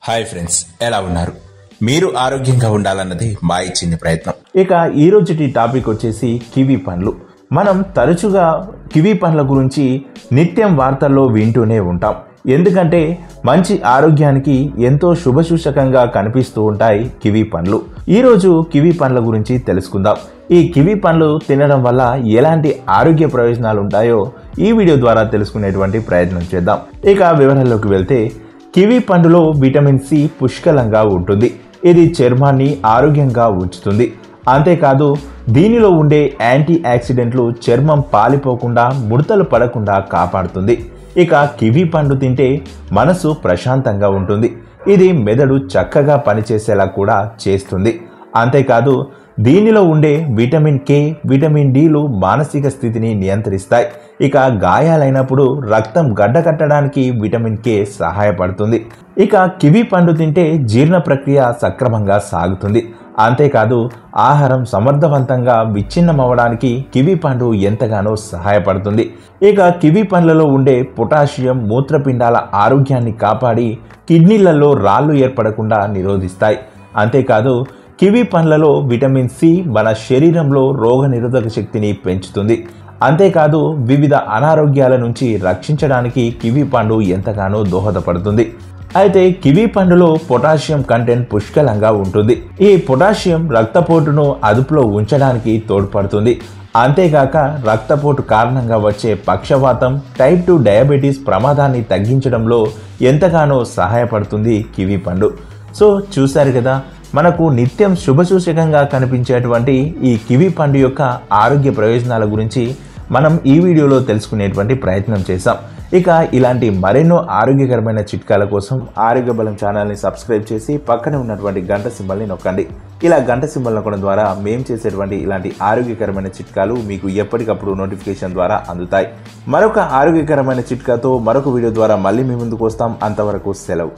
Hi friends, ఎలా ఉన్నారు? మీరు ఆరోగ్యంగా ఉండాలన్నది మా చిన్న ప్రయత్నం. ఇక ఈ రోజుటి టాపిక్ వచ్చేసి కివి పండ్లు. మనం తరచుగా కివి పండ్ల గురించి నిత్యం వార్తల్లో వింటూనే ఉంటాం. ఎందుకంటే మంచి ఆరోగ్యానికి ఎంతో శుభసూచకంగా కనిపిస్తూ ఉంటాయి కివి పండ్లు. ఈరోజు కివి పండ్ల గురించి తెలుసుకుందాం. ఈ కివి పండ్లు తినడం వల్ల ఎలాంటి ఆరోగ్య ప్రయోజనాలు ఉంటాయో ఈ వీడియో ద్వారా తెలుసుకునేటువంటి ప్రయత్నం చేద్దాం. ఇక వివరాల్లోకి వెళ్తే, కివి పండులో విటమిన్ సి పుష్కలంగా ఉంటుంది. ఇది చర్మాన్ని ఆరోగ్యంగా ఉంచుతుంది. అంతేకాదు దీనిలో ఉండే యాంటీ ఆక్సిడెంట్లు చర్మం పాలిపోకుండా ముడతలు పడకుండా కాపాడుతుంది. ఇక కివి పండు తింటే మనసు ప్రశాంతంగా ఉంటుంది. ఇది మెదడు చక్కగా పనిచేసేలా కూడా చేస్తుంది. అంతేకాదు దీనిలో ఉండే విటమిన్ కే, విటమిన్ డిలు మానసిక స్థితిని నియంత్రిస్తాయి. ఇక గాయాలైనప్పుడు రక్తం గడ్డకట్టడానికి విటమిన్ కే సహాయపడుతుంది. ఇక కివి పండు తింటే జీర్ణ ప్రక్రియ సక్రమంగా సాగుతుంది. అంతేకాదు ఆహారం సమర్థవంతంగా విచ్ఛిన్నమవడానికి కివి పండు ఎంతగానో సహాయపడుతుంది. ఇక కివి పండ్లలో ఉండే పొటాషియం మూత్రపిండాల ఆరోగ్యాన్ని కాపాడి కిడ్నీలలో రాళ్లు ఏర్పడకుండా నిరోధిస్తాయి. అంతేకాదు కివి పండ్లలో విటమిన్ సి మన శరీరంలో రోగనిరోధక శక్తిని పెంచుతుంది. అంతేకాదు వివిధ అనారోగ్యాల నుంచి రక్షించడానికి కివి పండు ఎంతగానో దోహదపడుతుంది. అయితే కివి పండులో పొటాషియం కంటెంట్ పుష్కలంగా ఉంటుంది. ఈ పొటాషియం రక్తపోటును అదుపులో ఉంచడానికి తోడ్పడుతుంది. అంతేకాక రక్తపోటు కారణంగా వచ్చే పక్షవాతం, టైప్ 2 డయాబెటీస్ ప్రమాదాన్ని తగ్గించడంలో ఎంతగానో సహాయపడుతుంది కివి పండు. సో చూశారు కదా, మనకు నిత్యం శుభసూచకంగా కనిపించేటువంటి ఈ కివి పండు యొక్క ఆరోగ్య ప్రయోజనాల గురించి మనం ఈ వీడియోలో తెలుసుకునేటువంటి ప్రయత్నం చేశాం. ఇక ఇలాంటి మరెన్నో ఆరోగ్యకరమైన చిట్కాల కోసం ఆరోగ్య బలం ఛానల్ని సబ్స్క్రైబ్ చేసి పక్కనే ఉన్నటువంటి గంట సింబల్ని నొక్కండి. ఇలా గంట సింబల్ నొక్కడం ద్వారా మేము చేసేటువంటి ఇలాంటి ఆరోగ్యకరమైన చిట్కాలు మీకు ఎప్పటికప్పుడు నోటిఫికేషన్ ద్వారా అందుతాయి. మరొక ఆరోగ్యకరమైన చిట్కాతో మరొక వీడియో ద్వారా మళ్ళీ మీ ముందుకు వస్తాం. అంతవరకు సెలవు.